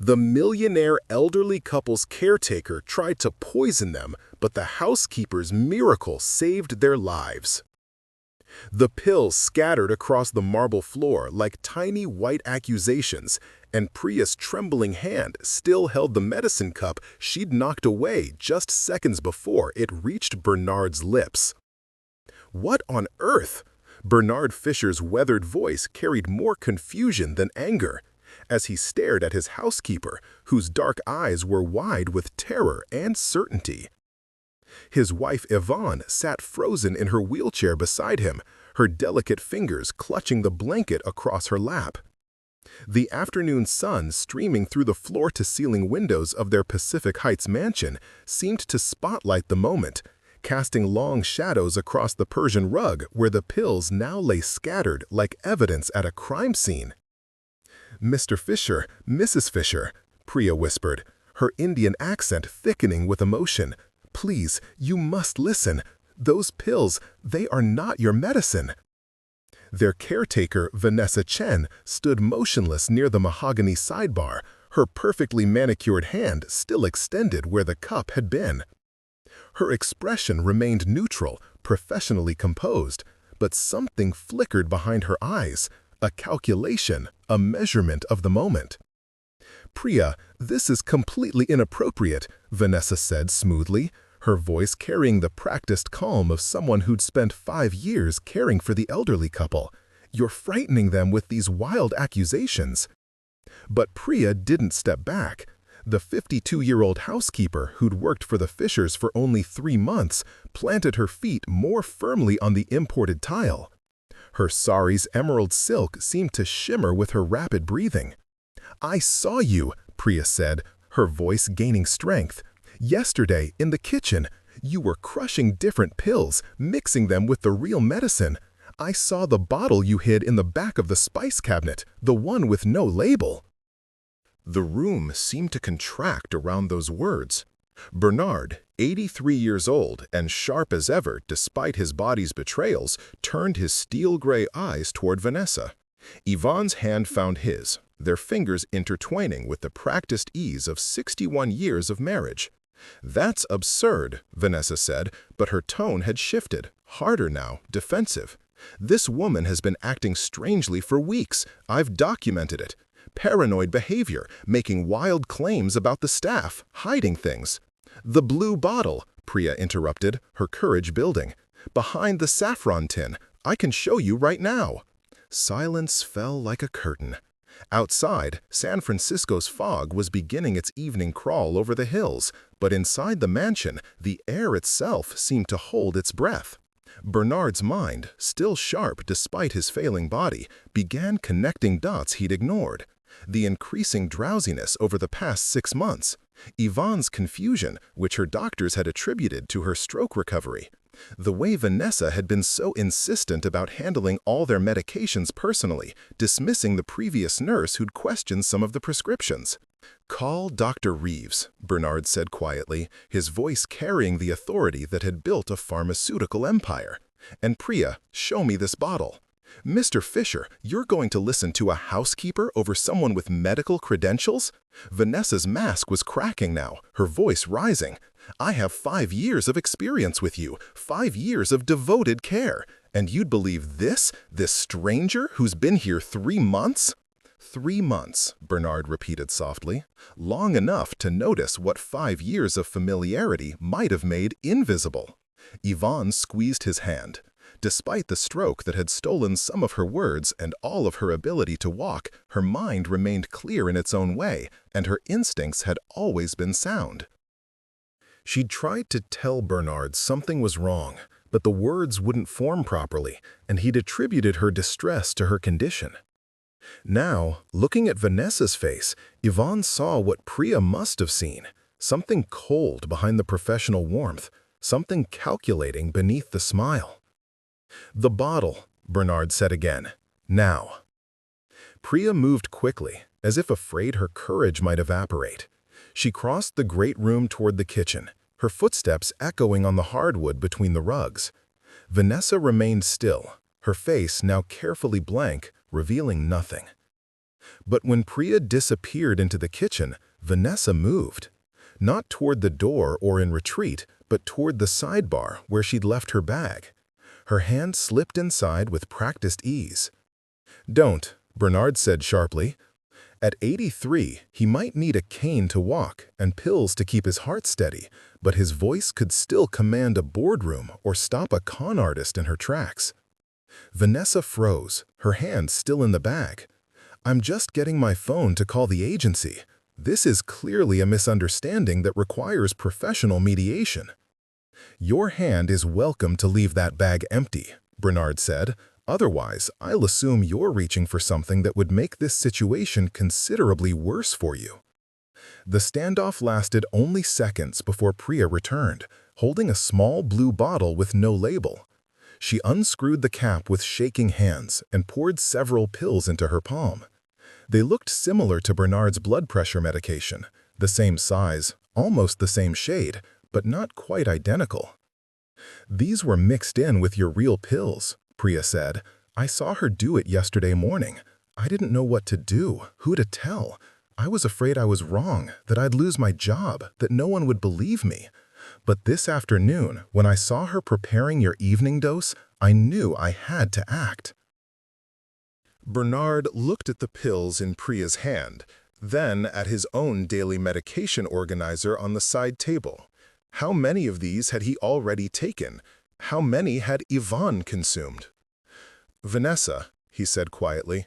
The millionaire elderly couple's caretaker tried to poison them, but the housekeeper's miracle saved their lives. The pills scattered across the marble floor like tiny white accusations, and Priya's trembling hand still held the medicine cup she'd knocked away just seconds before it reached Bernard's lips. What on earth? Bernard Fisher's weathered voice carried more confusion than anger, as he stared at his housekeeper, whose dark eyes were wide with terror and certainty. His wife Yvonne sat frozen in her wheelchair beside him, her delicate fingers clutching the blanket across her lap. The afternoon sun streaming through the floor-to-ceiling windows of their Pacific Heights mansion seemed to spotlight the moment, casting long shadows across the Persian rug where the pills now lay scattered like evidence at a crime scene. "Mr. Fisher, Mrs. Fisher," Priya whispered, her Indian accent thickening with emotion. "Please, you must listen. Those pills, they are not your medicine." Their caretaker, Vanessa Chen, stood motionless near the mahogany sidebar, her perfectly manicured hand still extended where the cup had been. Her expression remained neutral, professionally composed, but something flickered behind her eyes, a calculation, a measurement of the moment. "Priya, this is completely inappropriate," Vanessa said smoothly, her voice carrying the practiced calm of someone who'd spent 5 years caring for the elderly couple. "You're frightening them with these wild accusations." But Priya didn't step back. The 52-year-old housekeeper who'd worked for the Fishers for only 3 months planted her feet more firmly on the imported tile. Her sari's emerald silk seemed to shimmer with her rapid breathing. "I saw you," Priya said, her voice gaining strength. "Yesterday, in the kitchen, you were crushing different pills, mixing them with the real medicine. I saw the bottle you hid in the back of the spice cabinet, the one with no label." The room seemed to contract around those words. Bernard, 83 years old and sharp as ever despite his body's betrayals, turned his steel-gray eyes toward Vanessa. Yvonne's hand found his, their fingers intertwining with the practiced ease of 61 years of marriage. "That's absurd," Vanessa said, but her tone had shifted, harder now, defensive. "This woman has been acting strangely for weeks. I've documented it. Paranoid behavior, making wild claims about the staff, hiding things." "The blue bottle," Priya interrupted, her courage building. "Behind the saffron tin. I can show you right now." Silence fell like a curtain. Outside, San Francisco's fog was beginning its evening crawl over the hills, but inside the mansion, the air itself seemed to hold its breath. Bernard's mind, still sharp despite his failing body, began connecting dots he'd ignored. The increasing drowsiness over the past 6 months, Yvonne's confusion, which her doctors had attributed to her stroke recovery, the way Vanessa had been so insistent about handling all their medications personally, dismissing the previous nurse who'd questioned some of the prescriptions. "Call Dr. Reeves," Bernard said quietly, his voice carrying the authority that had built a pharmaceutical empire. "And Priya, show me this bottle." "Mr. Fisher, you're going to listen to a housekeeper over someone with medical credentials?" Vanessa's mask was cracking now, her voice rising. "I have 5 years of experience with you, 5 years of devoted care, and you'd believe this stranger who's been here 3 months?" 3 months, Bernard repeated softly, long enough to notice what 5 years of familiarity might have made invisible. Yvonne squeezed his hand. Despite the stroke that had stolen some of her words and all of her ability to walk, her mind remained clear in its own way, and her instincts had always been sound. She'd tried to tell Bernard something was wrong, but the words wouldn't form properly, and he'd attributed her distress to her condition. Now, looking at Vanessa's face, Yvonne saw what Priya must have seen, something cold behind the professional warmth, something calculating beneath the smile. "The bottle," Bernard said again. "Now." Priya moved quickly, as if afraid her courage might evaporate. She crossed the great room toward the kitchen, her footsteps echoing on the hardwood between the rugs. Vanessa remained still, her face now carefully blank, revealing nothing. But when Priya disappeared into the kitchen, Vanessa moved. Not toward the door or in retreat, but toward the sidebar where she'd left her bag. Her hand slipped inside with practiced ease. "Don't," Bernard said sharply. At 83, he might need a cane to walk and pills to keep his heart steady, but his voice could still command a boardroom or stop a con artist in her tracks. Vanessa froze, her hand still in the bag. "I'm just getting my phone to call the agency. This is clearly a misunderstanding that requires professional mediation." "Your hand is welcome to leave that bag empty," Bernard said. "Otherwise, I'll assume you're reaching for something that would make this situation considerably worse for you." The standoff lasted only seconds before Priya returned, holding a small blue bottle with no label. She unscrewed the cap with shaking hands and poured several pills into her palm. They looked similar to Bernard's blood pressure medication, the same size, almost the same shade, but not quite identical. "These were mixed in with your real pills," Priya said. "I saw her do it yesterday morning. I didn't know what to do, who to tell. I was afraid I was wrong, that I'd lose my job, that no one would believe me. But this afternoon, when I saw her preparing your evening dose, I knew I had to act." Bernard looked at the pills in Priya's hand, then at his own daily medication organizer on the side table. How many of these had he already taken? How many had Yvonne consumed? "Vanessa," he said quietly,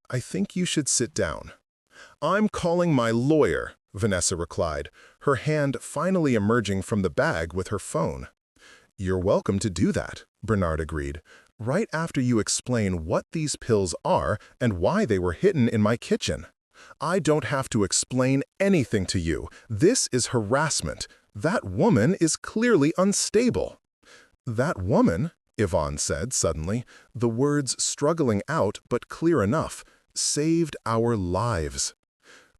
"I think you should sit down." "I'm calling my lawyer," Vanessa replied, her hand finally emerging from the bag with her phone. "You're welcome to do that," Bernard agreed, "right after you explain what these pills are and why they were hidden in my kitchen." "I don't have to explain anything to you. This is harassment. That woman is clearly unstable." "That woman," Yvonne said suddenly, the words struggling out but clear enough, "saved our lives."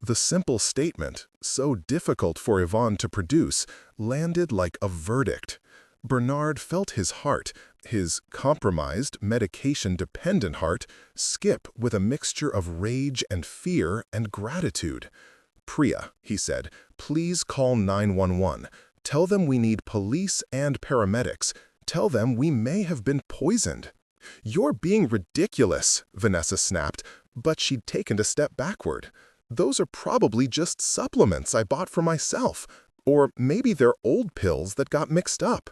The simple statement, so difficult for Yvonne to produce, landed like a verdict. Bernard felt his heart, his compromised, medication-dependent heart, skip with a mixture of rage and fear and gratitude. "Priya," he said, "please call 911. Tell them we need police and paramedics. Tell them we may have been poisoned." "You're being ridiculous," Vanessa snapped, but she'd taken a step backward. "Those are probably just supplements I bought for myself. Or maybe they're old pills that got mixed up."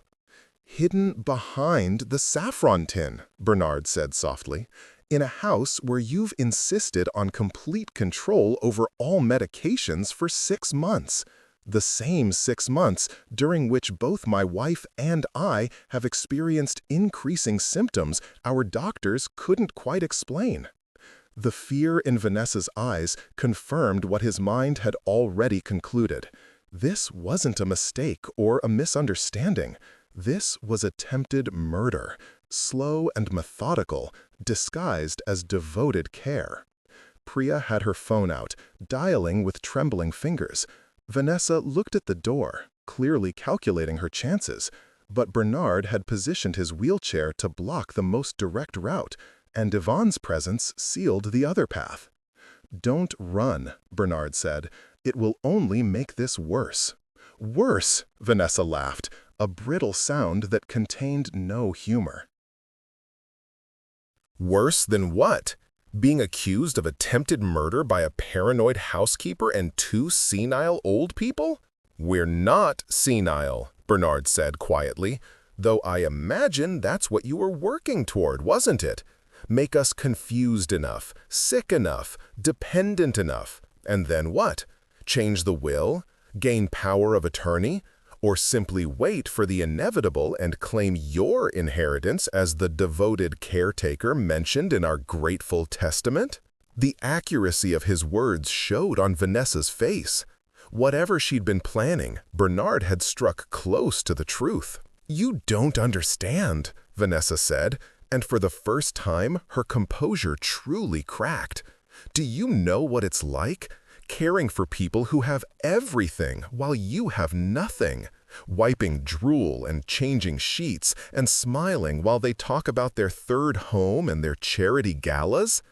"Hidden behind the saffron tin," Bernard said softly, "in a house where you've insisted on complete control over all medications for 6 months. The same 6 months during which both my wife and I have experienced increasing symptoms our doctors couldn't quite explain." The fear in Vanessa's eyes confirmed what his mind had already concluded. This wasn't a mistake or a misunderstanding. This was attempted murder, slow and methodical, disguised as devoted care. Priya had her phone out, dialing with trembling fingers. Vanessa looked at the door, clearly calculating her chances, but Bernard had positioned his wheelchair to block the most direct route, and Yvonne's presence sealed the other path. "Don't run," Bernard said. "It will only make this worse." "Worse," Vanessa laughed, a brittle sound that contained no humor. Worse than what? Being accused of attempted murder by a paranoid housekeeper and 2 senile old people? "We're not senile," Bernard said quietly, "though I imagine that's what you were working toward, wasn't it? Make us confused enough, sick enough, dependent enough, and then what? Change the will? Gain power of attorney? Or simply wait for the inevitable and claim your inheritance as the devoted caretaker mentioned in our grateful testament?" The accuracy of his words showed on Vanessa's face. Whatever she'd been planning, Bernard had struck close to the truth. "You don't understand," Vanessa said, and for the first time, her composure truly cracked. "Do you know what it's like? Caring for people who have everything while you have nothing. Wiping drool and changing sheets and smiling while they talk about their third home and their charity galas.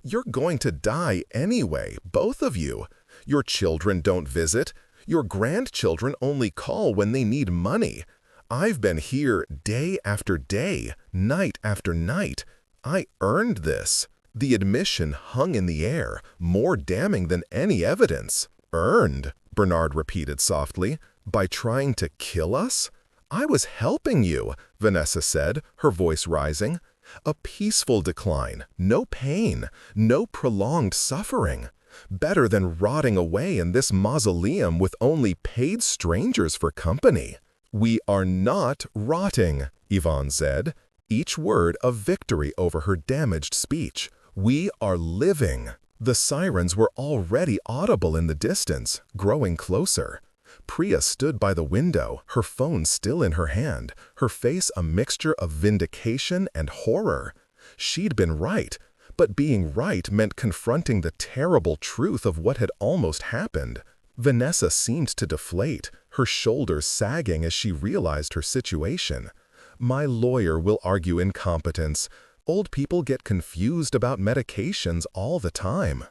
You're going to die anyway, both of you. Your children don't visit. Your grandchildren only call when they need money. I've been here day after day, night after night. I earned this. The admission hung in the air, more damning than any evidence. Earned, Bernard repeated softly, by trying to kill us? I was helping you, Vanessa said, her voice rising. A peaceful decline, no pain, no prolonged suffering. Better than rotting away in this mausoleum with only paid strangers for company. We are not rotting, Yvonne said, each word a victory over her damaged speech. We are living. The sirens were already audible in the distance, growing closer. Priya stood by the window, her phone still in her hand, her face a mixture of vindication and horror. She'd been right, but being right meant confronting the terrible truth of what had almost happened. Vanessa seemed to deflate, her shoulders sagging as she realized her situation. My lawyer will argue incompetence. Old people get confused about medications all the time.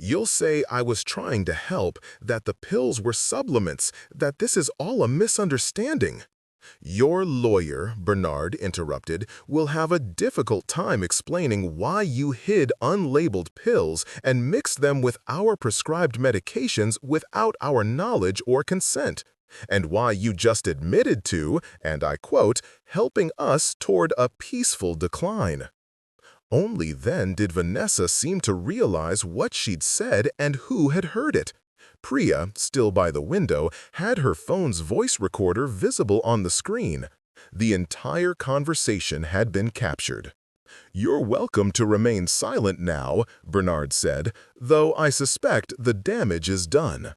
You'll say I was trying to help, that the pills were supplements, that this is all a misunderstanding. Your lawyer, Bernard interrupted, will have a difficult time explaining why you hid unlabeled pills and mixed them with our prescribed medications without our knowledge or consent, and why you just admitted to, and I quote, helping us toward a peaceful decline. Only then did Vanessa seem to realize what she'd said and who had heard it. Priya, still by the window, had her phone's voice recorder visible on the screen. The entire conversation had been captured. "You're welcome to remain silent now," Bernard said, "though I suspect the damage is done."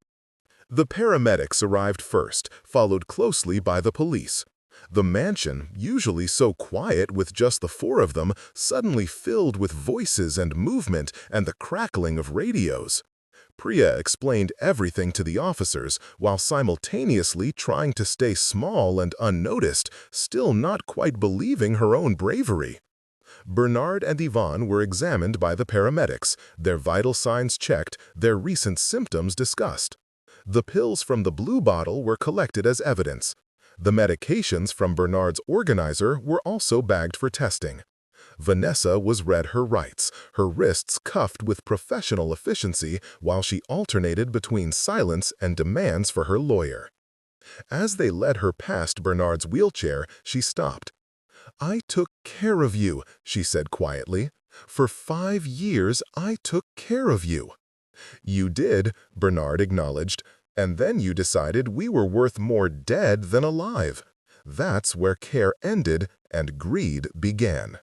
The paramedics arrived first, followed closely by the police. The mansion, usually so quiet with just the four of them, suddenly filled with voices and movement and the crackling of radios. Priya explained everything to the officers while simultaneously trying to stay small and unnoticed, still not quite believing her own bravery. Bernard and Yvonne were examined by the paramedics, their vital signs checked, their recent symptoms discussed. The pills from the blue bottle were collected as evidence. The medications from Bernard's organizer were also bagged for testing. Vanessa was read her rights, her wrists cuffed with professional efficiency while she alternated between silence and demands for her lawyer. As they led her past Bernard's wheelchair, she stopped. "I took care of you," she said quietly. "For 5 years, I took care of you." "You did," Bernard acknowledged, "and then you decided we were worth more dead than alive. That's where care ended and greed began."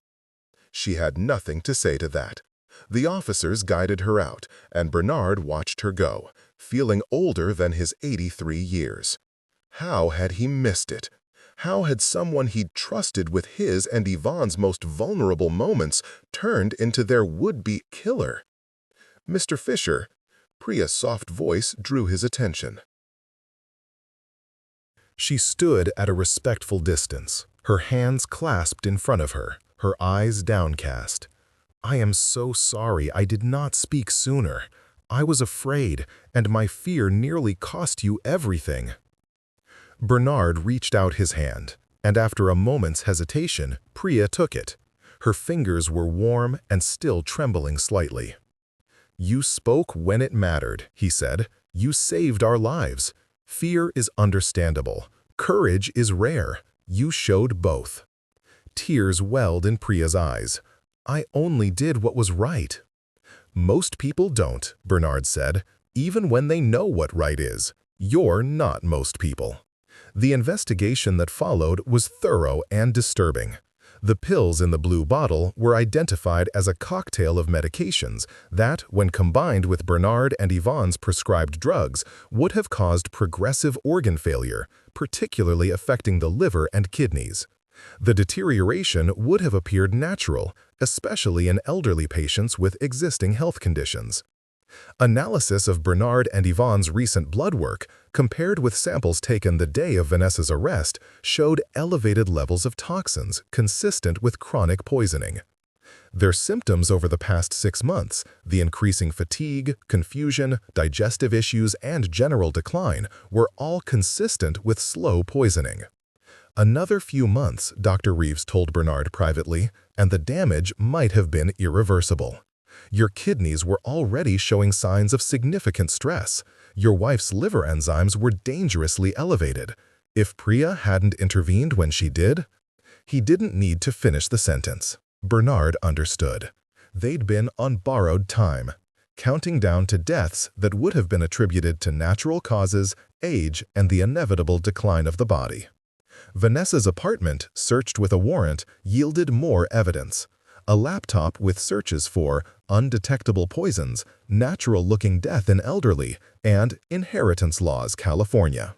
She had nothing to say to that. The officers guided her out, and Bernard watched her go, feeling older than his 83 years. How had he missed it? How had someone he'd trusted with his and Yvonne's most vulnerable moments turned into their would-be killer? "Mr. Fisher," Priya's soft voice drew his attention. She stood at a respectful distance, her hands clasped in front of her, her eyes downcast. "I am so sorry I did not speak sooner. I was afraid, and my fear nearly cost you everything." Bernard reached out his hand, and after a moment's hesitation, Priya took it. Her fingers were warm and still trembling slightly. "You spoke when it mattered," he said. "You saved our lives. Fear is understandable. Courage is rare. You showed both." Tears welled in Priya's eyes. "I only did what was right." "Most people don't," Bernard said, "even when they know what right is. You're not most people." The investigation that followed was thorough and disturbing. The pills in the blue bottle were identified as a cocktail of medications that, when combined with Bernard and Yvonne's prescribed drugs, would have caused progressive organ failure, particularly affecting the liver and kidneys. The deterioration would have appeared natural, especially in elderly patients with existing health conditions. Analysis of Bernard and Yvonne's recent blood work, compared with samples taken the day of Vanessa's arrest, showed elevated levels of toxins consistent with chronic poisoning. Their symptoms over the past 6 months, the increasing fatigue, confusion, digestive issues, and general decline, were all consistent with slow poisoning. Another few months, Dr. Reeves told Bernard privately, and the damage might have been irreversible. Your kidneys were already showing signs of significant stress. Your wife's liver enzymes were dangerously elevated. If Priya hadn't intervened when she did, he didn't need to finish the sentence. Bernard understood. They'd been on borrowed time, counting down to deaths that would have been attributed to natural causes, age, and the inevitable decline of the body. Vanessa's apartment, searched with a warrant, yielded more evidence. A laptop with searches for undetectable poisons, natural-looking death in elderly, and inheritance laws, California.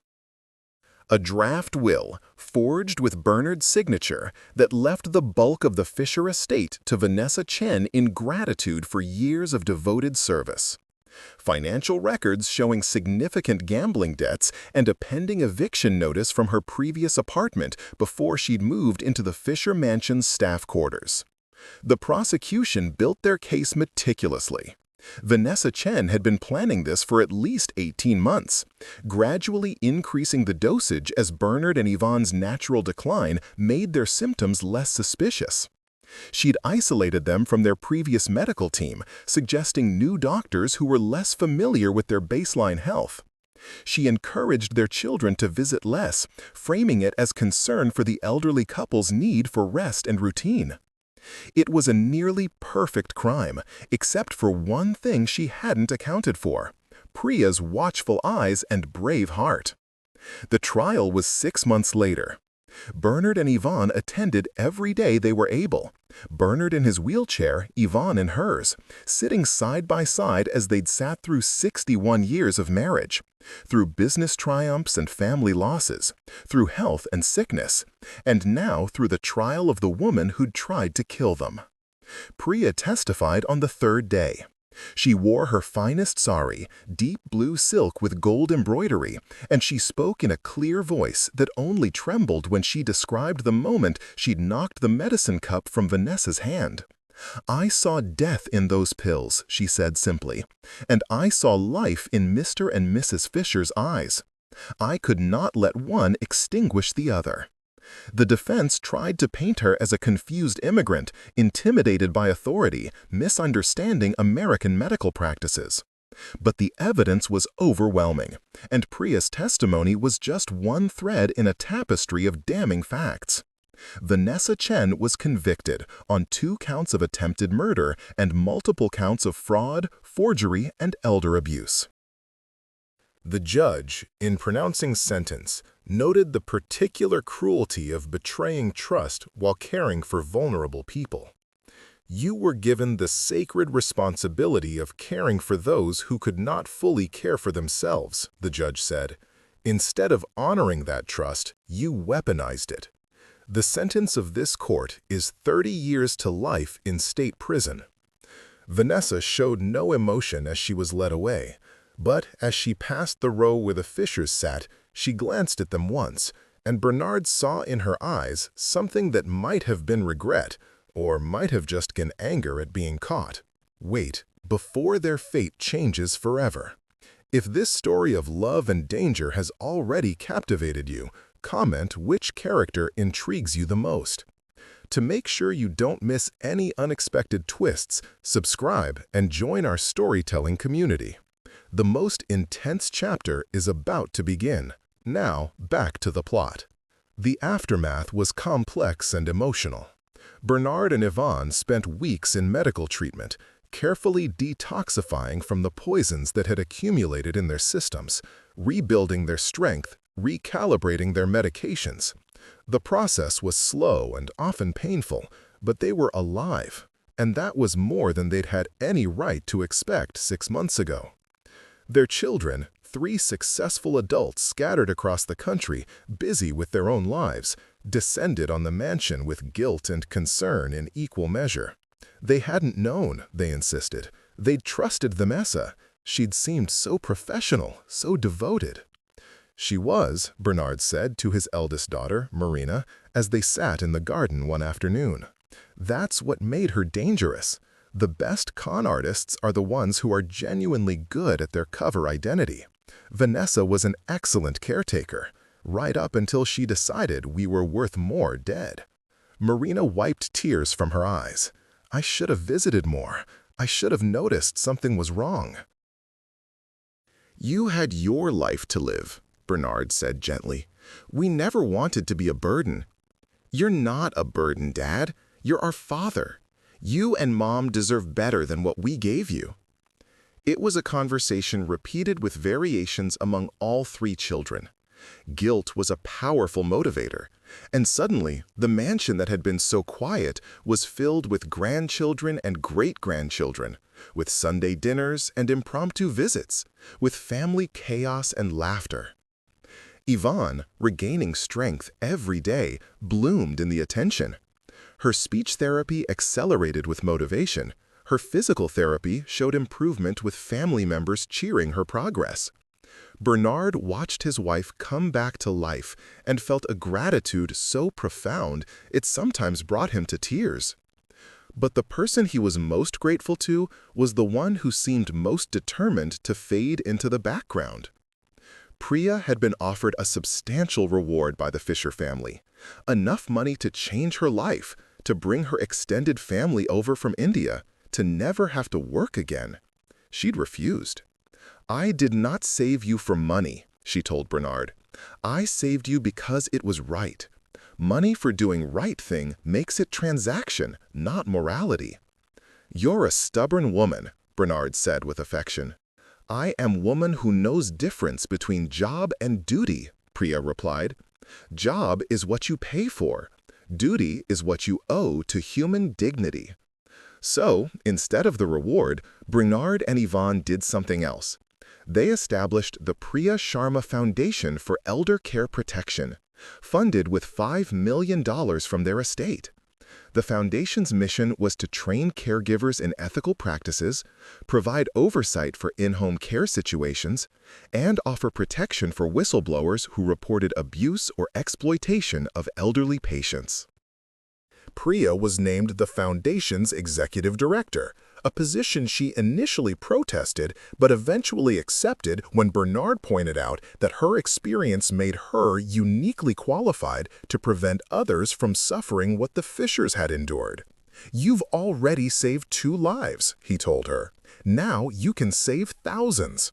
A draft will, forged with Bernard's signature, that left the bulk of the Fisher estate to Vanessa Chen in gratitude for years of devoted service. Financial records showing significant gambling debts and a pending eviction notice from her previous apartment before she'd moved into the Fisher Mansion's staff quarters. The prosecution built their case meticulously. Vanessa Chen had been planning this for at least 18 months, gradually increasing the dosage as Bernard and Yvonne's natural decline made their symptoms less suspicious. She'd isolated them from their previous medical team, suggesting new doctors who were less familiar with their baseline health. She encouraged their children to visit less, framing it as concern for the elderly couple's need for rest and routine. It was a nearly perfect crime, except for one thing she hadn't accounted for: Priya's watchful eyes and brave heart. The trial was 6 months later. Bernard and Yvonne attended every day they were able, Bernard in his wheelchair, Yvonne in hers, sitting side by side as they'd sat through 61 years of marriage, through business triumphs and family losses, through health and sickness, and now through the trial of the woman who'd tried to kill them. Priya testified on the 3rd day. She wore her finest sari, deep blue silk with gold embroidery, and she spoke in a clear voice that only trembled when she described the moment she'd knocked the medicine cup from Vanessa's hand. "I saw death in those pills," she said simply, "and I saw life in Mr. and Mrs. Fisher's eyes. I could not let one extinguish the other." The defense tried to paint her as a confused immigrant, intimidated by authority, misunderstanding American medical practices. But the evidence was overwhelming, and Priya's testimony was just one thread in a tapestry of damning facts. Vanessa Chen was convicted on 2 counts of attempted murder and multiple counts of fraud, forgery, and elder abuse. The judge, in pronouncing sentence, noted the particular cruelty of betraying trust while caring for vulnerable people. "You were given the sacred responsibility of caring for those who could not fully care for themselves," the judge said. "Instead of honoring that trust, you weaponized it." The sentence of this court is 30 years to life in state prison. Vanessa showed no emotion as she was led away. But as she passed the row where the Fishers sat, she glanced at them once, and Bernard saw in her eyes something that might have been regret, or might have just been anger at being caught. Wait, before their fate changes forever. If this story of love and danger has already captivated you, comment which character intrigues you the most. To make sure you don't miss any unexpected twists, subscribe and join our storytelling community. The most intense chapter is about to begin. Now, back to the plot. The aftermath was complex and emotional. Bernard and Yvonne spent weeks in medical treatment, carefully detoxifying from the poisons that had accumulated in their systems, rebuilding their strength, recalibrating their medications. The process was slow and often painful, but they were alive, and that was more than they'd had any right to expect 6 months ago. Their children, 3 successful adults scattered across the country, busy with their own lives, descended on the mansion with guilt and concern in equal measure. They hadn't known, they insisted. They'd trusted Vanessa. She'd seemed so professional, so devoted. She was, Bernard said to his eldest daughter, Marina, as they sat in the garden one afternoon. That's what made her dangerous. The best con artists are the ones who are genuinely good at their cover identity. Vanessa was an excellent caretaker, right up until she decided we were worth more dead. Marina wiped tears from her eyes. I should have visited more. I should have noticed something was wrong. You had your life to live, Bernard said gently. We never wanted to be a burden. You're not a burden, Dad. You're our father. You and Mom deserve better than what we gave you. It was a conversation repeated with variations among all three children. Guilt was a powerful motivator, and suddenly the mansion that had been so quiet was filled with grandchildren and great-grandchildren, with Sunday dinners and impromptu visits, with family chaos and laughter. Yvonne, regaining strength every day, bloomed in the attention. Her speech therapy accelerated with motivation. Her physical therapy showed improvement with family members cheering her progress. Bernard watched his wife come back to life and felt a gratitude so profound it sometimes brought him to tears. But the person he was most grateful to was the one who seemed most determined to fade into the background. Priya had been offered a substantial reward by the Fisher family, enough money to change her life, to bring her extended family over from India, to never have to work again. She'd refused. I did not save you for money, she told Bernard. I saved you because it was right. Money for doing right thing makes it transaction, not morality. You're a stubborn woman, Bernard said with affection. I am woman who knows difference between job and duty, Priya replied. Job is what you pay for. Duty is what you owe to human dignity. So, instead of the reward, Bernard and Yvonne did something else. They established the Priya Sharma Foundation for Elder Care Protection, funded with $5 million from their estate. The foundation's mission was to train caregivers in ethical practices, provide oversight for in-home care situations, and offer protection for whistleblowers who reported abuse or exploitation of elderly patients. Priya was named the foundation's executive director, a position she initially protested but eventually accepted when Bernard pointed out that her experience made her uniquely qualified to prevent others from suffering what the Fishers had endured. You've already saved 2 lives, he told her. Now you can save thousands.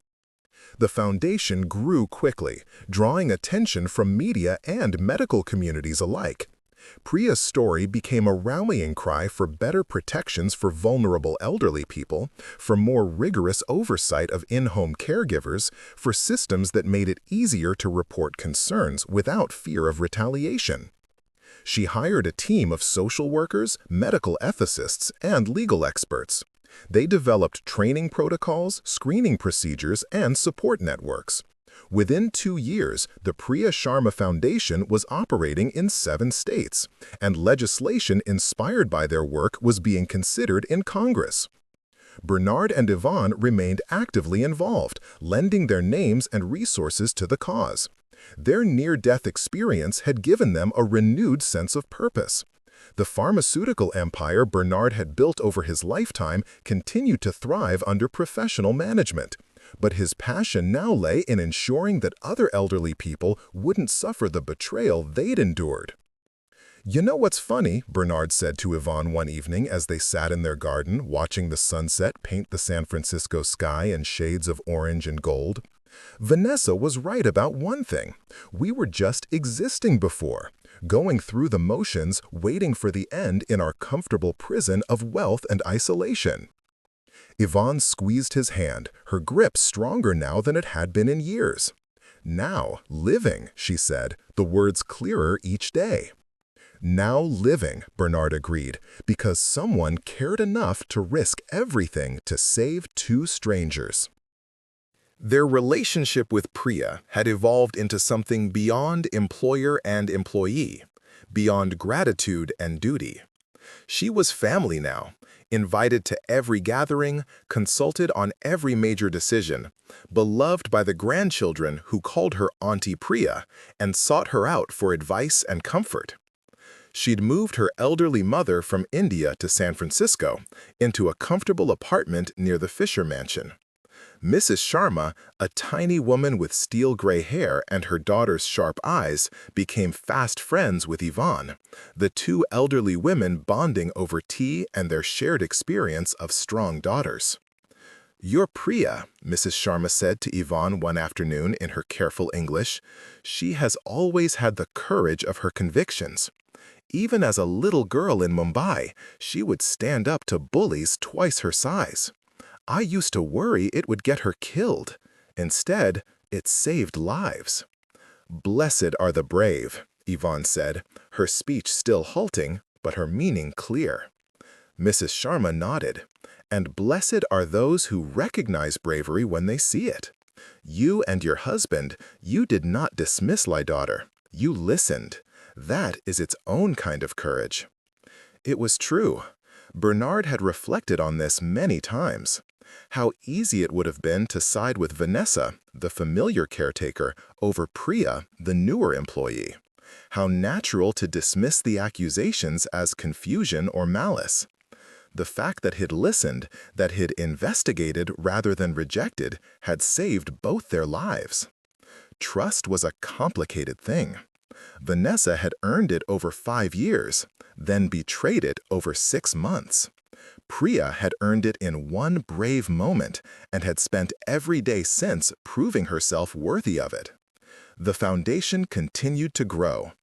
The foundation grew quickly, drawing attention from media and medical communities alike. Priya's story became a rallying cry for better protections for vulnerable elderly people, for more rigorous oversight of in-home caregivers, for systems that made it easier to report concerns without fear of retaliation. She hired a team of social workers, medical ethicists, and legal experts. They developed training protocols, screening procedures, and support networks. Within 2 years, the Priya Sharma Foundation was operating in 7 states, and legislation inspired by their work was being considered in Congress. Bernard and Yvonne remained actively involved, lending their names and resources to the cause. Their near-death experience had given them a renewed sense of purpose. The pharmaceutical empire Bernard had built over his lifetime continued to thrive under professional management. But his passion now lay in ensuring that other elderly people wouldn't suffer the betrayal they'd endured. You know what's funny, Bernard said to Yvonne one evening as they sat in their garden watching the sunset paint the San Francisco sky in shades of orange and gold. Vanessa was right about one thing. We were just existing before, going through the motions, waiting for the end in our comfortable prison of wealth and isolation. Yvonne squeezed his hand, her grip stronger now than it had been in years. Now living, she said, the words clearer each day. Now living, Bernard agreed, because someone cared enough to risk everything to save 2 strangers. Their relationship with Priya had evolved into something beyond employer and employee, beyond gratitude and duty. She was family now, invited to every gathering, consulted on every major decision, beloved by the grandchildren who called her Auntie Priya and sought her out for advice and comfort. She'd moved her elderly mother from India to San Francisco into a comfortable apartment near the Fisher Mansion. Mrs. Sharma, a tiny woman with steel gray hair and her daughter's sharp eyes, became fast friends with Yvonne, the two elderly women bonding over tea and their shared experience of strong daughters. "You're Priya," Mrs. Sharma said to Yvonne one afternoon in her careful English. "She has always had the courage of her convictions. Even as a little girl in Mumbai, she would stand up to bullies twice her size. I used to worry it would get her killed. Instead, it saved lives." "Blessed are the brave," Yvonne said, her speech still halting, but her meaning clear. Mrs. Sharma nodded. "And blessed are those who recognize bravery when they see it. You and your husband, you did not dismiss my daughter. You listened. That is its own kind of courage." It was true. Bernard had reflected on this many times. How easy it would have been to side with Vanessa, the familiar caretaker, over Priya, the newer employee. How natural to dismiss the accusations as confusion or malice. The fact that he'd listened, that he'd investigated rather than rejected, had saved both their lives. Trust was a complicated thing. Vanessa had earned it over 5 years, then betrayed it over 6 months. Priya had earned it in one brave moment and had spent every day since proving herself worthy of it. The foundation continued to grow.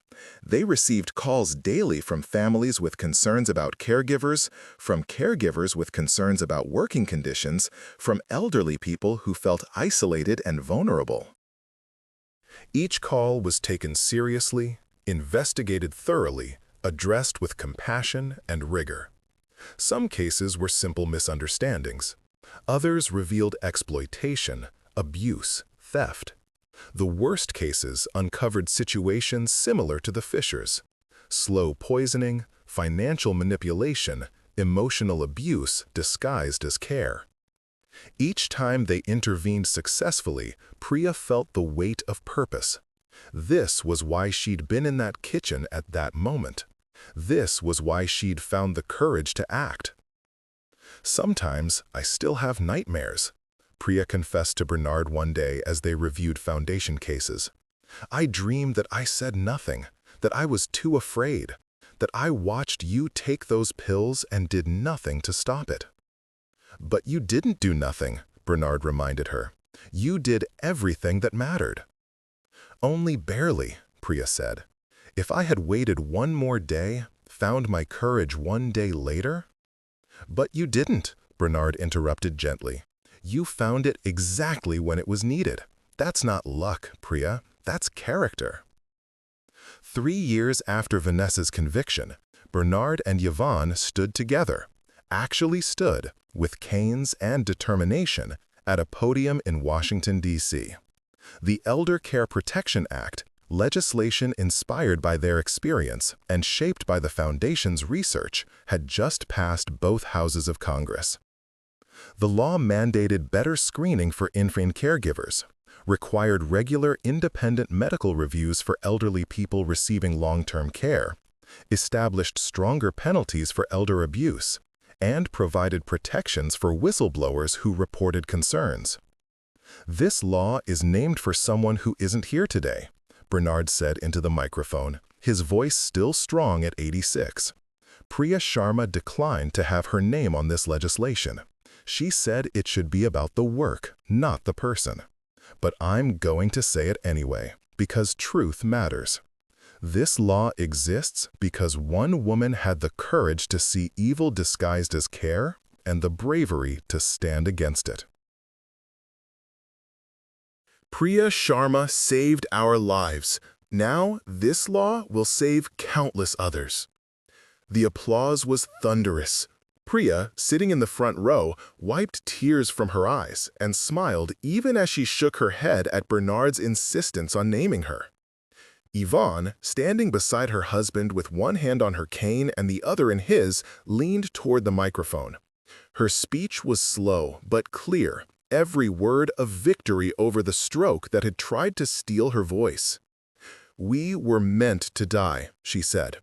They received calls daily from families with concerns about caregivers, from caregivers with concerns about working conditions, from elderly people who felt isolated and vulnerable. Each call was taken seriously, investigated thoroughly, addressed with compassion and rigor. Some cases were simple misunderstandings. Others revealed exploitation, abuse, theft. The worst cases uncovered situations similar to the Fishers: slow poisoning, financial manipulation, emotional abuse disguised as care. Each time they intervened successfully, Priya felt the weight of purpose. This was why she'd been in that kitchen at that moment. This was why she'd found the courage to act. "Sometimes I still have nightmares," Priya confessed to Bernard one day as they reviewed foundation cases. "I dreamed that I said nothing, that I was too afraid, that I watched you take those pills and did nothing to stop it." "But you didn't do nothing," Bernard reminded her. "You did everything that mattered." "Only barely," Priya said. "If I had waited one more day, found my courage one day later—" "But you didn't," Bernard interrupted gently. "You found it exactly when it was needed. That's not luck, Priya. That's character." 3 years after Vanessa's conviction, Bernard and Yvonne stood together, actually stood, with canes and determination, at a podium in Washington, D.C. The Elder Care Protection Act, legislation inspired by their experience and shaped by the Foundation's research, had just passed both houses of Congress. The law mandated better screening for infant caregivers, required regular independent medical reviews for elderly people receiving long-term care, established stronger penalties for elder abuse, and provided protections for whistleblowers who reported concerns. "This law is named for someone who isn't here today," Bernard said into the microphone, his voice still strong at 86. Priya Sharma declined to have her name on this legislation. She said it should be about the work, not the person. But I'm going to say it anyway, because truth matters. This law exists because one woman had the courage to see evil disguised as care and the bravery to stand against it. Priya Sharma saved our lives. Now this law will save countless others. The applause was thunderous. Priya, sitting in the front row, wiped tears from her eyes and smiled even as she shook her head at Bernard's insistence on naming her. Yvonne, standing beside her husband with one hand on her cane and the other in his, leaned toward the microphone. Her speech was slow but clear, every word a victory over the stroke that had tried to steal her voice. "We were meant to die," she said.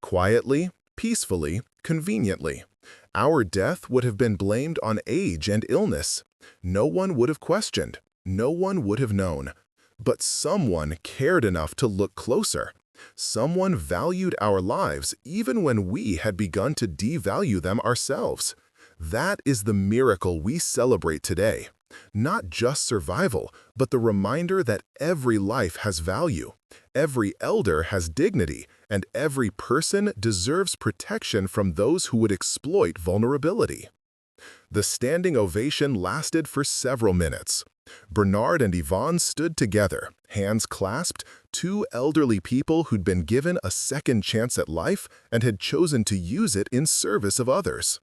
Quietly, peacefully, conveniently. Our death would have been blamed on age and illness. No one would have questioned. No one would have known. But someone cared enough to look closer. Someone valued our lives even when we had begun to devalue them ourselves. That is the miracle we celebrate today. Not just survival, but the reminder that every life has value, every elder has dignity, and every person deserves protection from those who would exploit vulnerability. The standing ovation lasted for several minutes. Bernard and Yvonne stood together, hands clasped, two elderly people who'd been given a second chance at life and had chosen to use it in service of others.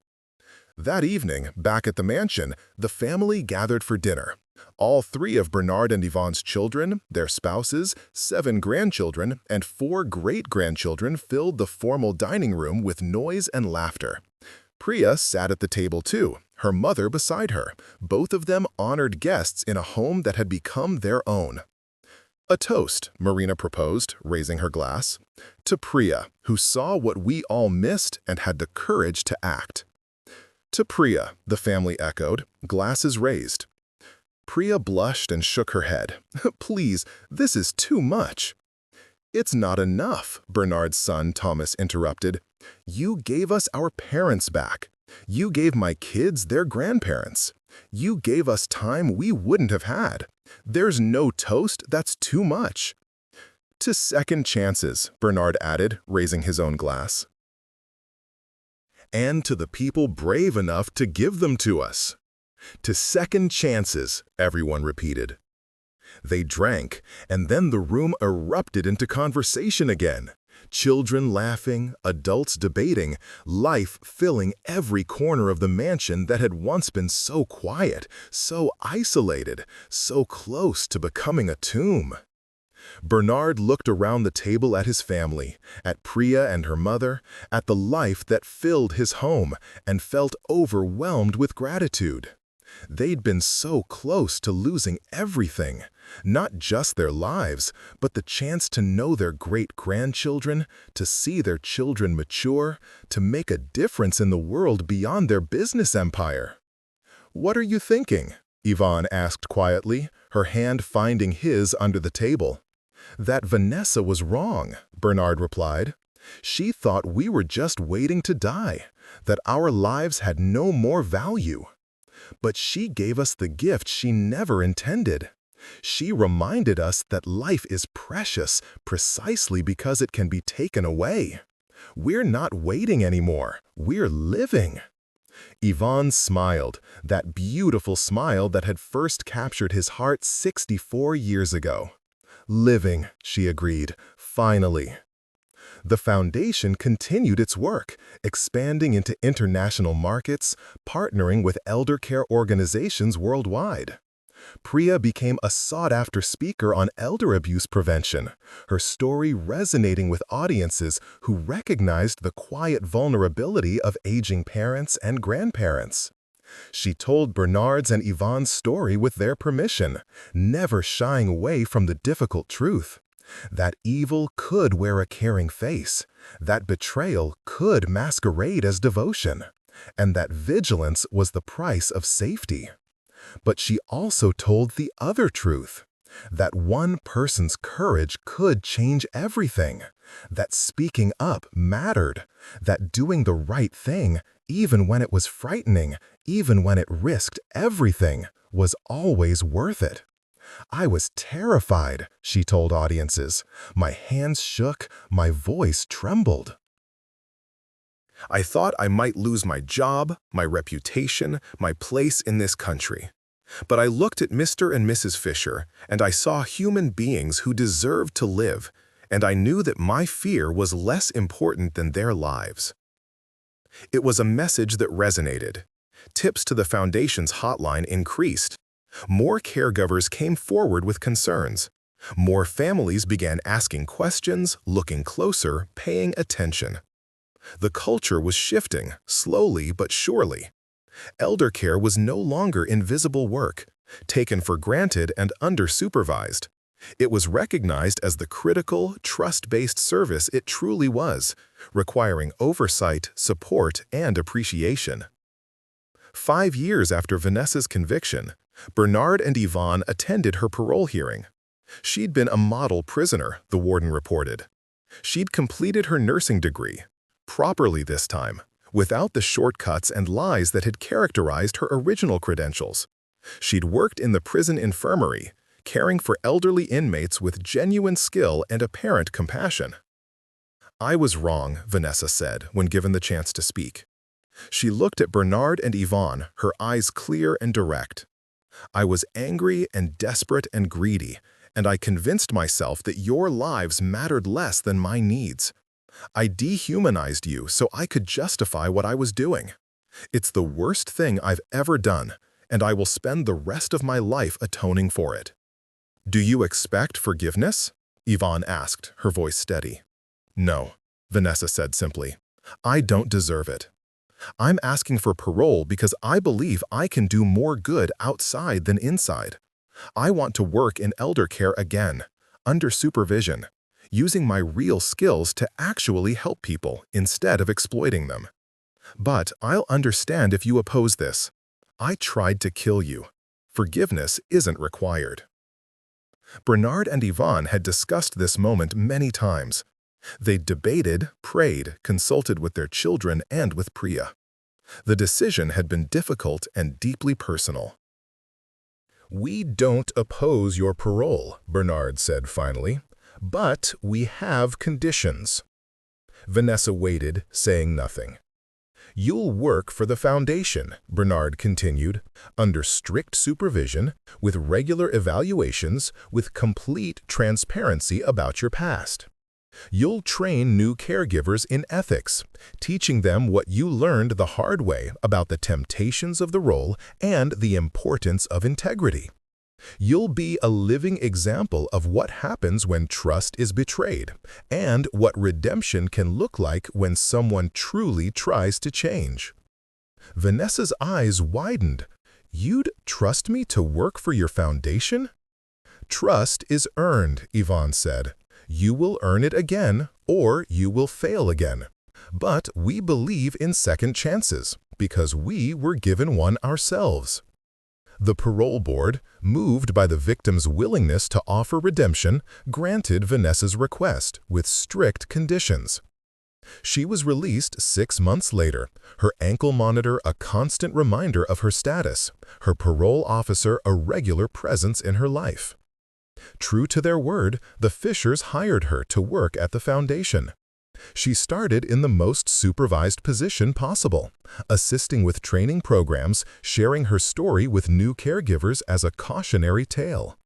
That evening, back at the mansion, the family gathered for dinner. All three of Bernard and Yvonne's children, their spouses, 7 grandchildren, and 4 great-grandchildren filled the formal dining room with noise and laughter. Priya sat at the table too, her mother beside her, both of them honored guests in a home that had become their own. "A toast," Marina proposed, raising her glass, "to Priya, who saw what we all missed and had the courage to act." "To Priya," the family echoed, glasses raised. Priya blushed and shook her head. "Please, this is too much." "It's not enough," Bernard's son Thomas interrupted. "You gave us our parents back. You gave my kids their grandparents. You gave us time we wouldn't have had. There's no toast that's too much." "To second chances," Bernard added, raising his own glass. "And to the people brave enough to give them to us." "To second chances," everyone repeated. They drank, and then the room erupted into conversation again. Children laughing, adults debating, life filling every corner of the mansion that had once been so quiet, so isolated, so close to becoming a tomb. Bernard looked around the table at his family, at Priya and her mother, at the life that filled his home, and felt overwhelmed with gratitude. They'd been so close to losing everything, not just their lives, but the chance to know their great-grandchildren, to see their children mature, to make a difference in the world beyond their business empire. "What are you thinking?" Yvonne asked quietly, her hand finding his under the table. "That Vanessa was wrong," Bernard replied. "She thought we were just waiting to die, that our lives had no more value. But she gave us the gift she never intended. She reminded us that life is precious precisely because it can be taken away. We're not waiting anymore, we're living." Yvonne smiled, that beautiful smile that had first captured his heart 64 years ago. "Living," she agreed, finally. The foundation continued its work, expanding into international markets, partnering with elder care organizations worldwide. Priya became a sought-after speaker on elder abuse prevention, her story resonating with audiences who recognized the quiet vulnerability of aging parents and grandparents. She told Bernard's and Yvonne's story with their permission, never shying away from the difficult truth. That evil could wear a caring face, that betrayal could masquerade as devotion, and that vigilance was the price of safety. But she also told the other truth, that one person's courage could change everything, that speaking up mattered, that doing the right thing, even when it was frightening, even when it risked everything, was always worth it. "I was terrified," she told audiences. "My hands shook, my voice trembled. I thought I might lose my job, my reputation, my place in this country. But I looked at Mr. and Mrs. Fisher, and I saw human beings who deserved to live, and I knew that my fear was less important than their lives." It was a message that resonated. Tips to the Foundation's hotline increased. More caregivers came forward with concerns. More families began asking questions, looking closer, paying attention. The culture was shifting, slowly but surely. Elder care was no longer invisible work, taken for granted and under-supervised. It was recognized as the critical, trust-based service it truly was, requiring oversight, support, and appreciation. 5 years after Vanessa's conviction, Bernard and Yvonne attended her parole hearing. She'd been a model prisoner, the warden reported. She'd completed her nursing degree, properly this time, without the shortcuts and lies that had characterized her original credentials. She'd worked in the prison infirmary, caring for elderly inmates with genuine skill and apparent compassion. "I was wrong," Vanessa said when given the chance to speak. She looked at Bernard and Yvonne, her eyes clear and direct. "I was angry and desperate and greedy, and I convinced myself that your lives mattered less than my needs. I dehumanized you so I could justify what I was doing. It's the worst thing I've ever done, and I will spend the rest of my life atoning for it." "Do you expect forgiveness?" Yvonne asked, her voice steady. "No," Vanessa said simply. "I don't deserve it. I'm asking for parole because I believe I can do more good outside than inside. I want to work in elder care again, under supervision, using my real skills to actually help people instead of exploiting them. But I'll understand if you oppose this. I tried to kill you. Forgiveness isn't required." Bernard and Yvonne had discussed this moment many times. They'd debated, prayed, consulted with their children and with Priya. The decision had been difficult and deeply personal. "We don't oppose your parole," Bernard said finally, "but we have conditions." Vanessa waited, saying nothing. "You'll work for the foundation," Bernard continued, "under strict supervision, with regular evaluations, with complete transparency about your past. You'll train new caregivers in ethics, teaching them what you learned the hard way about the temptations of the role and the importance of integrity. You'll be a living example of what happens when trust is betrayed and what redemption can look like when someone truly tries to change." Vanessa's eyes widened. "You'd trust me to work for your foundation?" "Trust is earned," Yvonne said. "You will earn it again, or you will fail again. But we believe in second chances, because we were given one ourselves." The parole board, moved by the victim's willingness to offer redemption, granted Vanessa's request with strict conditions. She was released 6 months later, her ankle monitor a constant reminder of her status, her parole officer a regular presence in her life. True to their word, the Fishers hired her to work at the foundation. She started in the most supervised position possible, assisting with training programs, sharing her story with new caregivers as a cautionary tale.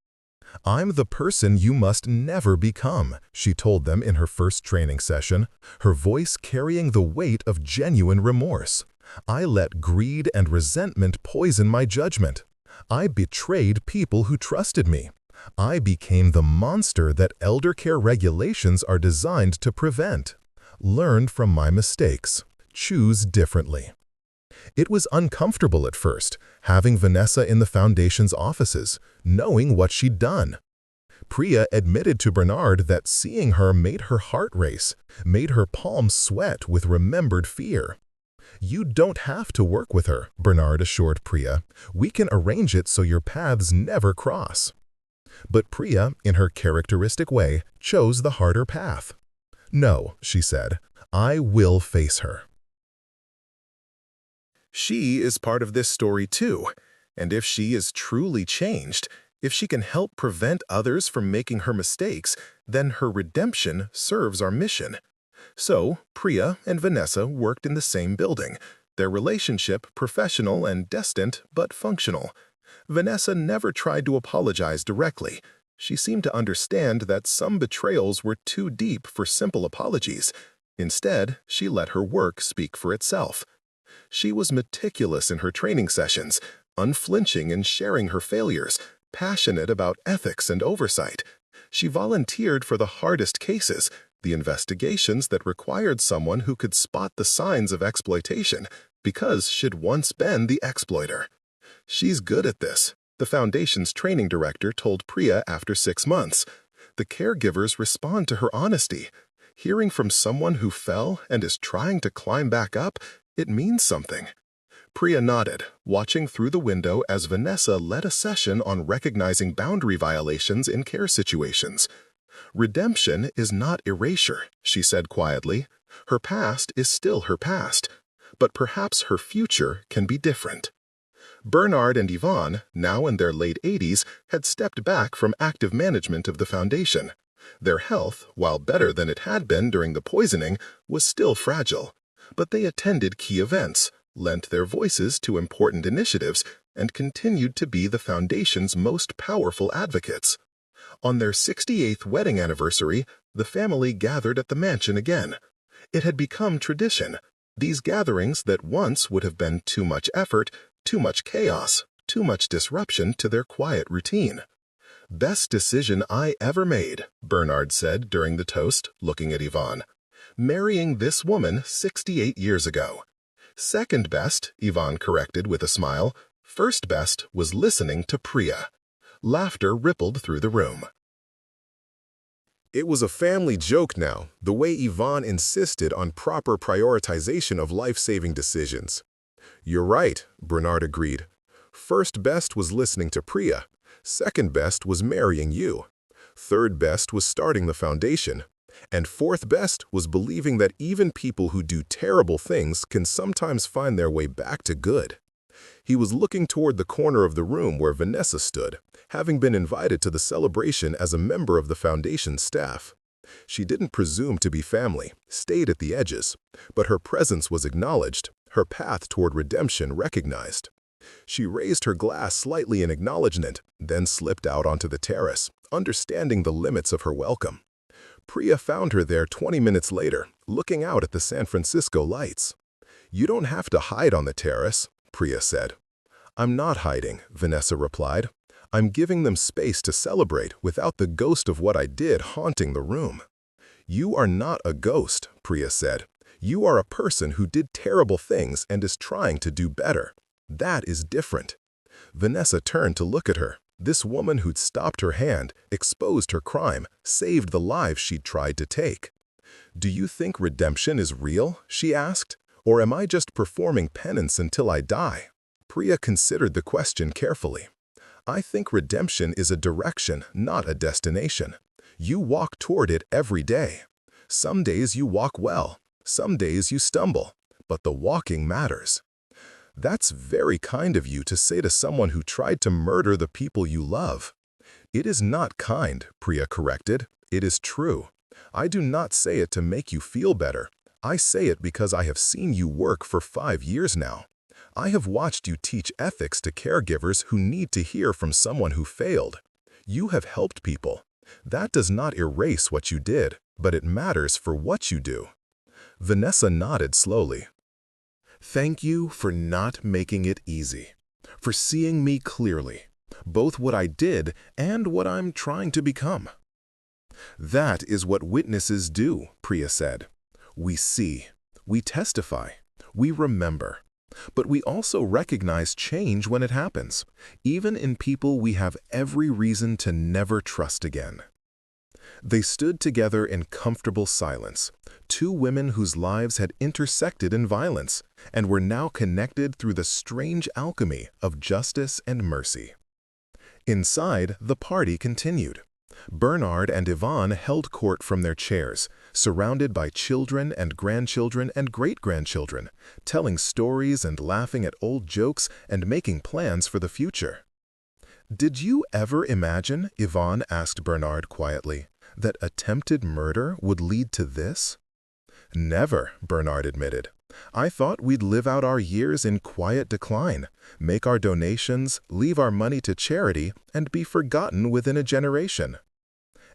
"I'm the person you must never become," she told them in her first training session, her voice carrying the weight of genuine remorse. "I let greed and resentment poison my judgment. I betrayed people who trusted me. I became the monster that elder care regulations are designed to prevent. Learn from my mistakes. Choose differently." It was uncomfortable at first, having Vanessa in the foundation's offices, knowing what she'd done. Priya admitted to Bernard that seeing her made her heart race, made her palms sweat with remembered fear. "You don't have to work with her," Bernard assured Priya. "We can arrange it so your paths never cross." But Priya, in her characteristic way, chose the harder path. "No," she said, "I will face her." She is part of this story too, and if she is truly changed, if she can help prevent others from making her mistakes, then her redemption serves our mission. So, Priya and Vanessa worked in the same building, their relationship professional and distant but functional. Vanessa never tried to apologize directly. She seemed to understand that some betrayals were too deep for simple apologies. Instead, she let her work speak for itself. She was meticulous in her training sessions, unflinching in sharing her failures, passionate about ethics and oversight. She volunteered for the hardest cases, the investigations that required someone who could spot the signs of exploitation, because she'd once been the exploiter. She's good at this, the foundation's training director told Priya after 6 months. The caregivers respond to her honesty. Hearing from someone who fell and is trying to climb back up, it means something. Priya nodded, watching through the window as Vanessa led a session on recognizing boundary violations in care situations. Redemption is not erasure, she said quietly. Her past is still her past, but perhaps her future can be different. Bernard and Yvonne, now in their late 80s, had stepped back from active management of the foundation. Their health, while better than it had been during the poisoning, was still fragile. But they attended key events, lent their voices to important initiatives, and continued to be the foundation's most powerful advocates. On their 68th wedding anniversary, the family gathered at the mansion again. It had become tradition. These gatherings that once would have been too much effort, too much chaos, too much disruption to their quiet routine. "Best decision I ever made," Bernard said during the toast, looking at Yvonne. "Marrying this woman 68 years ago." "Second best," Yvonne corrected with a smile. "First best was listening to Priya." Laughter rippled through the room. It was a family joke now, the way Yvonne insisted on proper prioritization of life-saving decisions. "You're right," Bernard agreed. "First best was listening to Priya. Second best was marrying you. Third best was starting the foundation. And fourth best was believing that even people who do terrible things can sometimes find their way back to good." He was looking toward the corner of the room where Vanessa stood, having been invited to the celebration as a member of the foundation's staff. She didn't presume to be family, stayed at the edges, but her presence was acknowledged, her path toward redemption recognized. She raised her glass slightly in acknowledgement, then slipped out onto the terrace, understanding the limits of her welcome. Priya found her there 20 minutes later, looking out at the San Francisco lights. "You don't have to hide on the terrace," Priya said. "I'm not hiding," Vanessa replied. "I'm giving them space to celebrate without the ghost of what I did haunting the room." "You are not a ghost," Priya said. "You are a person who did terrible things and is trying to do better. That is different." Vanessa turned to look at her. This woman who'd stopped her hand, exposed her crime, saved the lives she'd tried to take. "Do you think redemption is real?" she asked. "Or am I just performing penance until I die?" Priya considered the question carefully. "I think redemption is a direction, not a destination. You walk toward it every day. Some days you walk well, some days you stumble, but the walking matters." "That's very kind of you to say to someone who tried to murder the people you love." "It is not kind," Priya corrected. "It is true. I do not say it to make you feel better. I say it because I have seen you work for 5 years now. I have watched you teach ethics to caregivers who need to hear from someone who failed. You have helped people. That does not erase what you did, but it matters for what you do." Vanessa nodded slowly. "Thank you for not making it easy, for seeing me clearly, both what I did and what I'm trying to become." "That is what witnesses do," Priya said. "We see, we testify, we remember. But we also recognize change when it happens, even in people we have every reason to never trust again." They stood together in comfortable silence, two women whose lives had intersected in violence and were now connected through the strange alchemy of justice and mercy. Inside, the party continued. Bernard and Yvonne held court from their chairs, surrounded by children and grandchildren and great-grandchildren, telling stories and laughing at old jokes and making plans for the future. "Did you ever imagine," Yvonne asked Bernard quietly, "that attempted murder would lead to this?" "Never," Bernard admitted. "I thought we'd live out our years in quiet decline, make our donations, leave our money to charity, and be forgotten within a generation.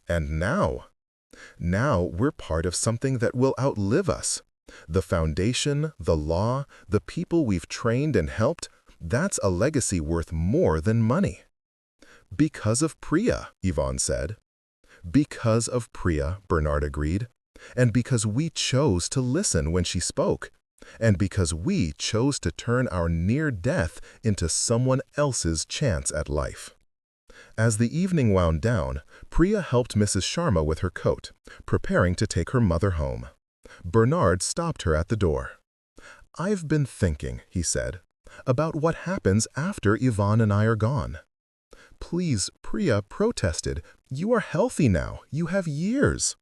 And now we're part of something that will outlive us. The foundation, the law, the people we've trained and helped, that's a legacy worth more than money." "Because of Priya," Yvonne said. "Because of Priya," Bernard agreed. "And because we chose to listen when she spoke. and because we chose to turn our near death into someone else's chance at life. As the evening wound down, Priya helped Mrs. Sharma with her coat, preparing to take her mother home. Bernard stopped her at the door. "I've been thinking," he said, "about what happens after Yvonne and I are gone." "Please," Priya protested, "you are healthy now. You have years."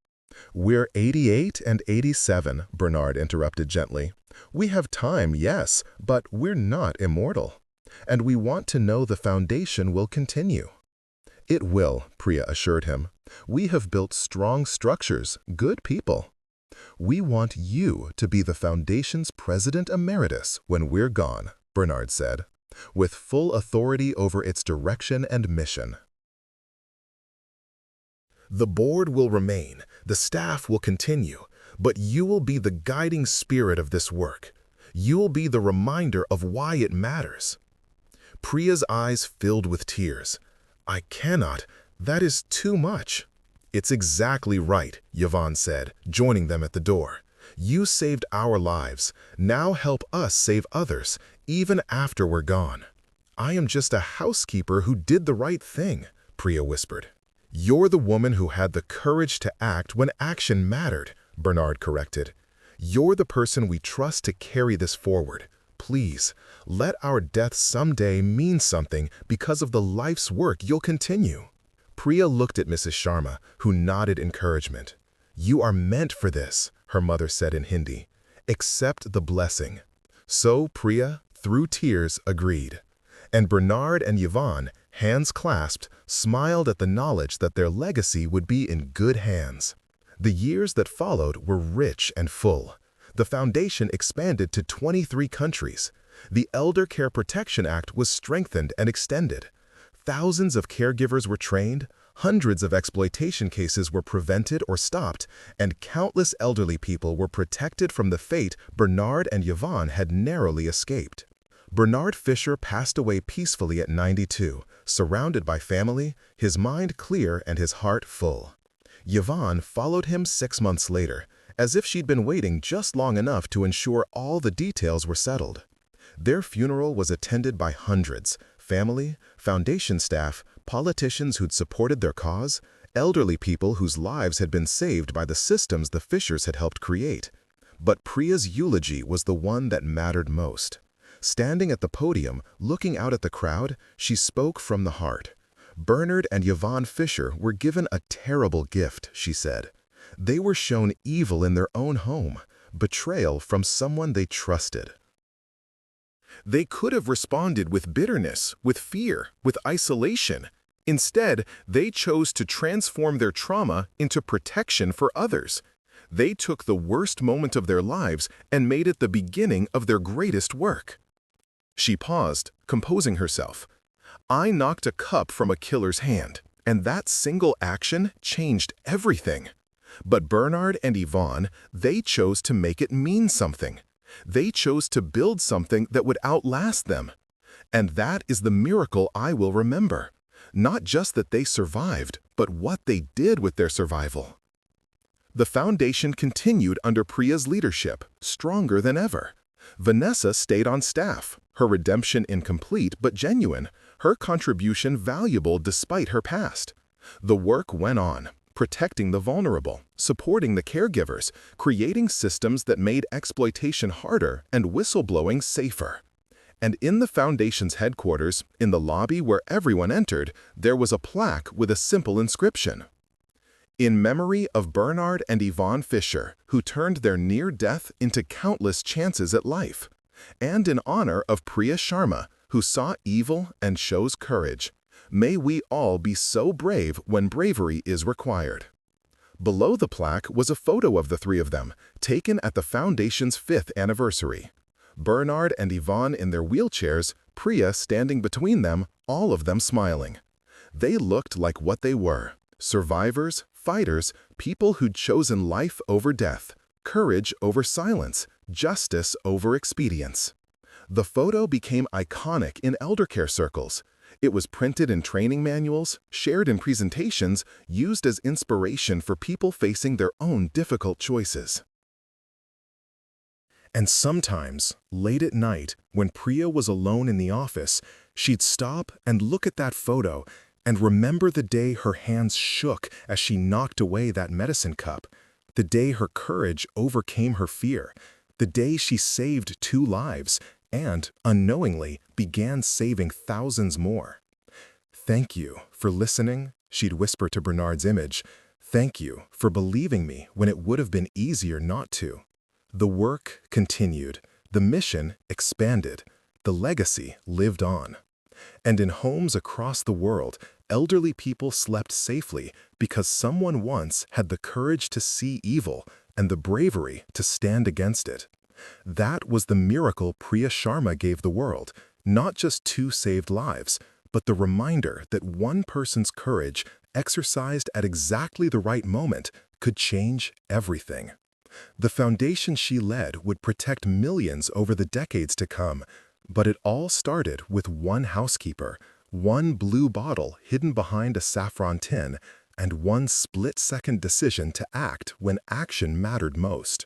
"We're 88 and 87, Bernard interrupted gently. "We have time, yes, but we're not immortal. And we want to know the foundation will continue." "It will," Priya assured him. "We have built strong structures, good people. We want you to be the foundation's president emeritus when we're gone," Bernard said, "with full authority over its direction and mission. The board will remain, the staff will continue, but you will be the guiding spirit of this work. You will be the reminder of why it matters." Priya's eyes filled with tears. "I cannot. That is too much." "It's exactly right," Yvonne said, joining them at the door. "You saved our lives. Now help us save others, even after we're gone." "I am just a housekeeper who did the right thing," Priya whispered. "You're the woman who had the courage to act when action mattered," Bernard corrected. "You're the person we trust to carry this forward. Please, let our death someday mean something because of the life's work you'll continue." Priya looked at Mrs. Sharma, who nodded encouragement. "You are meant for this," her mother said in Hindi. "Accept the blessing." So Priya, through tears, agreed. And Bernard and Yvonne, hands clasped, smiled at the knowledge that their legacy would be in good hands. The years that followed were rich and full. The foundation expanded to 23 countries. The Elder Care Protection Act was strengthened and extended. Thousands of caregivers were trained, hundreds of exploitation cases were prevented or stopped, and countless elderly people were protected from the fate Bernard and Yvonne had narrowly escaped. Bernard Fisher passed away peacefully at 92, surrounded by family, his mind clear and his heart full. Yvonne followed him 6 months later, as if she'd been waiting just long enough to ensure all the details were settled. Their funeral was attended by hundreds, family, foundation staff, politicians who'd supported their cause, elderly people whose lives had been saved by the systems the Fishers had helped create. But Priya's eulogy was the one that mattered most. Standing at the podium, looking out at the crowd, she spoke from the heart. Bernard and Yvonne Fisher were given a terrible gift, she said. They were shown evil in their own home, betrayal from someone they trusted. They could have responded with bitterness, with fear, with isolation. Instead, they chose to transform their trauma into protection for others. They took the worst moment of their lives and made it the beginning of their greatest work. She paused, composing herself. "I knocked a cup from a killer's hand, and that single action changed everything. But Bernard and Yvonne, they chose to make it mean something. They chose to build something that would outlast them. And that is the miracle I will remember. Not just that they survived, but what they did with their survival." The foundation continued under Priya's leadership, stronger than ever. Vanessa stayed on staff, her redemption incomplete but genuine, her contribution valuable despite her past. The work went on, protecting the vulnerable, supporting the caregivers, creating systems that made exploitation harder and whistleblowing safer. And in the foundation's headquarters, in the lobby where everyone entered, there was a plaque with a simple inscription. "In memory of Bernard and Yvonne Fisher, who turned their near death into countless chances at life. And in honor of Priya Sharma, who saw evil and chose courage. May we all be so brave when bravery is required." Below the plaque was a photo of the three of them, taken at the foundation's 5th anniversary. Bernard and Yvonne in their wheelchairs, Priya standing between them, all of them smiling. They looked like what they were: survivors, fighters, people who'd chosen life over death, courage over silence, justice over expedience. The photo became iconic in eldercare circles. It was printed in training manuals, shared in presentations, used as inspiration for people facing their own difficult choices. And sometimes, late at night, when Priya was alone in the office, she'd stop and look at that photo and remember the day her hands shook as she knocked away that medicine cup, the day her courage overcame her fear, the day she saved 2 lives and, unknowingly, began saving thousands more. "Thank you for listening," she'd whisper to Bernard's image. "Thank you for believing me when it would have been easier not to." The work continued, the mission expanded, the legacy lived on. And in homes across the world, elderly people slept safely because someone once had the courage to see evil and the bravery to stand against it. That was the miracle Priya Sharma gave the world, not just 2 saved lives, but the reminder that one person's courage, exercised at exactly the right moment, could change everything. The foundation she led would protect millions over the decades to come, but it all started with one housekeeper, one blue bottle hidden behind a saffron tin, and one split-second decision to act when action mattered most.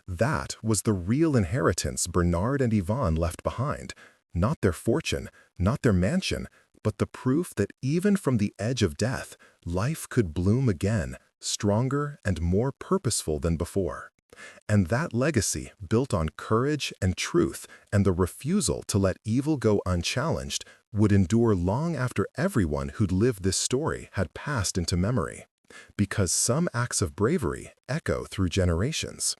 That was the real inheritance Bernard and Yvonne left behind, not their fortune, not their mansion, but the proof that even from the edge of death, life could bloom again, stronger and more purposeful than before. And that legacy, built on courage and truth and the refusal to let evil go unchallenged, would endure long after everyone who'd lived this story had passed into memory. Because some acts of bravery echo through generations.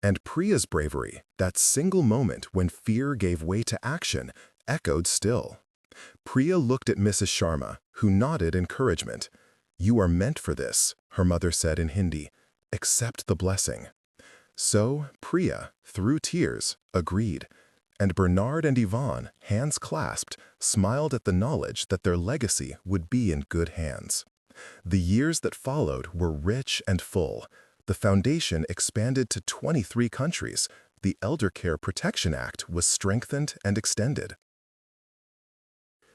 And Priya's bravery, that single moment when fear gave way to action, echoed still. Priya looked at Mrs. Sharma, who nodded encouragement. "You are meant for this," her mother said in Hindi. "Accept the blessing." So Priya, through tears, agreed, and Bernard and Yvonne, hands clasped, smiled at the knowledge that their legacy would be in good hands. The years that followed were rich and full. The foundation expanded to 23 countries. The Elder Care Protection Act was strengthened and extended.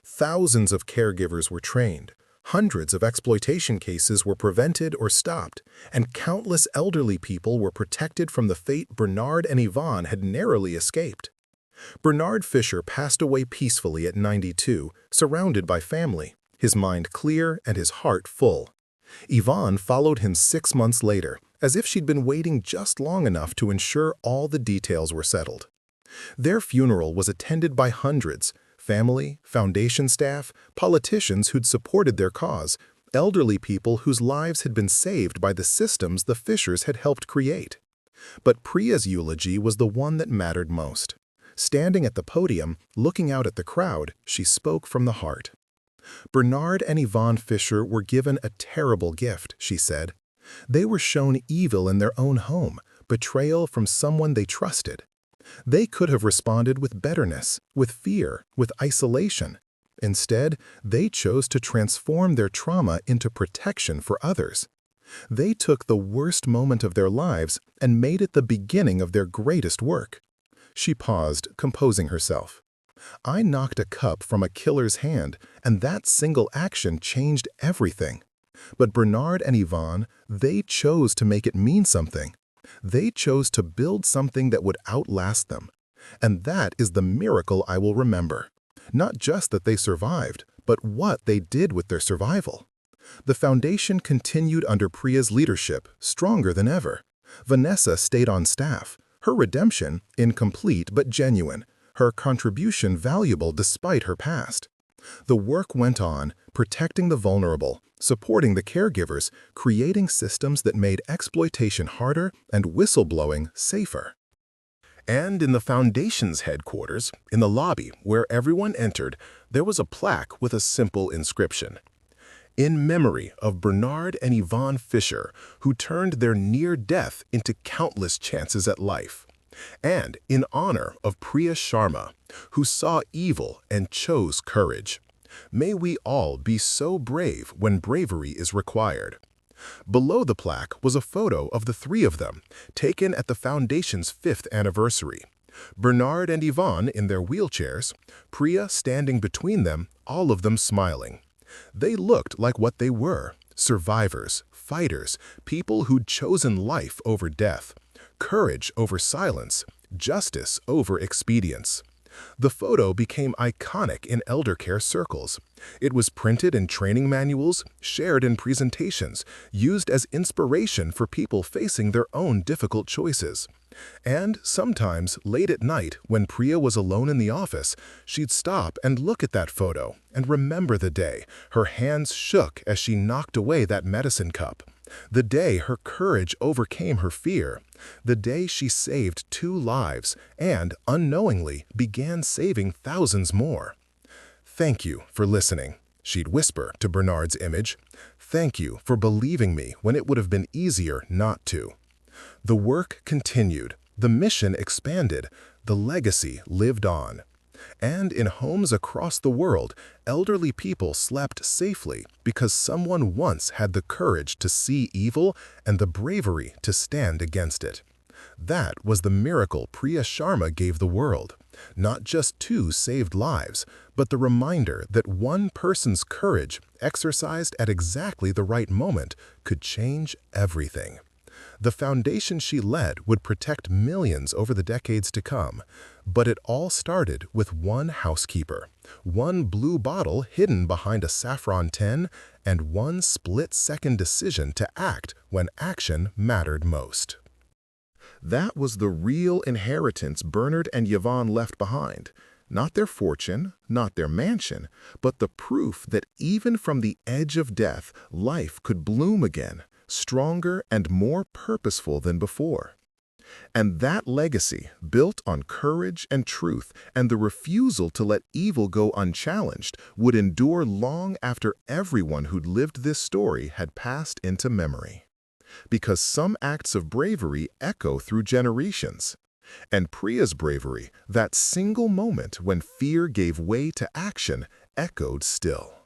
Thousands of caregivers were trained. Hundreds of exploitation cases were prevented or stopped, and countless elderly people were protected from the fate Bernard and Yvonne had narrowly escaped. Bernard Fisher passed away peacefully at 92, surrounded by family, his mind clear and his heart full. Yvonne followed him 6 months later, as if she'd been waiting just long enough to ensure all the details were settled. Their funeral was attended by hundreds, family, foundation staff, politicians who'd supported their cause, elderly people whose lives had been saved by the systems the Fishers had helped create. But Priya's eulogy was the one that mattered most. Standing at the podium, looking out at the crowd, she spoke from the heart. "Bernard and Yvonne Fisher were given a terrible gift," she said. "They were shown evil in their own home, betrayal from someone they trusted. They could have responded with bitterness, with fear, with isolation. Instead, they chose to transform their trauma into protection for others. They took the worst moment of their lives and made it the beginning of their greatest work." She paused, composing herself. "I knocked a cup from a killer's hand, and that single action changed everything. But Bernard and Yvonne, they chose to make it mean something. They chose to build something that would outlast them. And that is the miracle I will remember. Not just that they survived, but what they did with their survival." The foundation continued under Priya's leadership, stronger than ever. Vanessa stayed on staff, her redemption incomplete but genuine, her contribution valuable despite her past. The work went on, protecting the vulnerable, supporting the caregivers, creating systems that made exploitation harder and whistleblowing safer. And in the Foundation's headquarters, in the lobby where everyone entered, there was a plaque with a simple inscription. "In memory of Bernard and Yvonne Fisher, who turned their near death into countless chances at life. And in honor of Priya Sharma, who saw evil and chose courage. May we all be so brave when bravery is required." Below the plaque was a photo of the 3 of them, taken at the Foundation's 5th anniversary. Bernard and Yvonne in their wheelchairs, Priya standing between them, all of them smiling. They looked like what they were: survivors, fighters, people who'd chosen life over death, courage over silence, justice over expedience. The photo became iconic in elder care circles. It was printed in training manuals, shared in presentations, used as inspiration for people facing their own difficult choices. And sometimes, late at night, when Priya was alone in the office, she'd stop and look at that photo and remember the day her hands shook as she knocked away that medicine cup. The day her courage overcame her fear. The day she saved 2 lives and, unknowingly, began saving thousands more. "Thank you for listening," she'd whisper to Bernard's image. "Thank you for believing me when it would have been easier not to." The work continued, the mission expanded, the legacy lived on. And in homes across the world, elderly people slept safely because someone once had the courage to see evil and the bravery to stand against it. That was the miracle Priya Sharma gave the world. Not just 2 saved lives, but the reminder that one person's courage, exercised at exactly the right moment, could change everything. The foundation she led would protect millions over the decades to come. But it all started with one housekeeper, one blue bottle hidden behind a saffron tin, and one split-second decision to act when action mattered most. That was the real inheritance Bernard and Yvonne left behind. Not their fortune, not their mansion, but the proof that even from the edge of death, life could bloom again, stronger and more purposeful than before. And that legacy, built on courage and truth and the refusal to let evil go unchallenged, would endure long after everyone who'd lived this story had passed into memory. Because some acts of bravery echo through generations. And Priya's bravery, that single moment when fear gave way to action, echoed still.